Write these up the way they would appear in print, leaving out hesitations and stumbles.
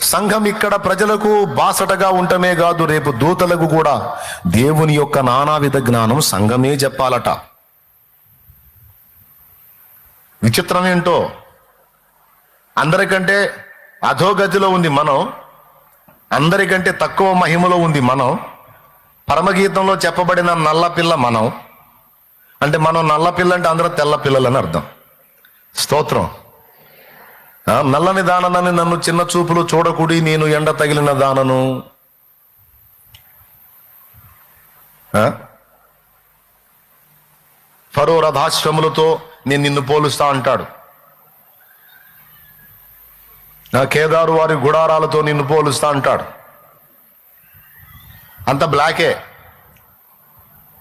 సంఘం ఇక్కడ ప్రజలకు బాసటగా ఉండటమే కాదు, రేపు దూతలకు కూడా దేవుని యొక్క నానావిధ జ్ఞానం సంఘమే చెప్పాలట. విచిత్రం ఏంటో, అందరికంటే అధోగతిలో ఉంది మనం, అందరికంటే తక్కువ మహిమలో ఉంది మనం. పరమగీతంలో చెప్పబడిన నల్ల పిల్ల మనం. అంటే మనం నల్ల పిల్ల అంటే అందరూ తెల్ల పిల్లలని అర్థం. స్తోత్రం. నల్లని దానని నన్ను చిన్న చూపులు చూడకుడి, నేను ఎండ తగిలిన దానను. ఫరో రథాశ్రములతో నేను నిన్ను పోలుస్తా అంటాడు. కేదారు వారి గుడారాలతో నిన్ను పోలుస్తా అంటాడు. అంత బ్లాకే.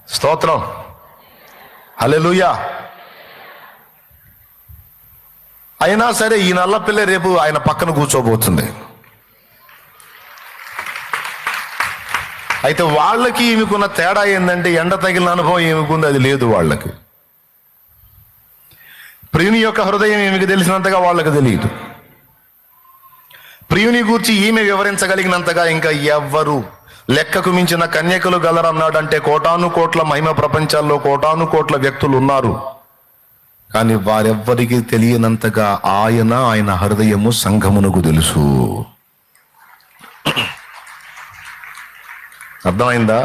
స్తోత్రం. హల్లెలూయా. అయినా సరే ఈ నల్ల పిల్ల రేపు ఆయన పక్కన కూర్చోబోతుంది. అయితే వాళ్ళకి ఈమెకున్న తేడా ఏంటంటే, ఎండ తగిలిన అనుభవం ఏమికుంది, అది లేదు వాళ్ళకి. ప్రియుని యొక్క హృదయం ఈమెకి తెలిసినంతగా వాళ్ళకి తెలియదు. ప్రియుని గూర్చి ఈమె వివరించగలిగినంతగా ఇంకా ఎవ్వరు, లెక్కకు మించిన కన్యకలు గలరన్నాడంటే కోటాను కోట్ల మహిమ ప్రపంచాల్లో కోటాను కోట్ల వ్యక్తులు ఉన్నారు. కానీ వారెవ్వరికి తెలియనంతగా ఆయన హృదయము సంఘమునకు తెలుసు. అర్థమైందా?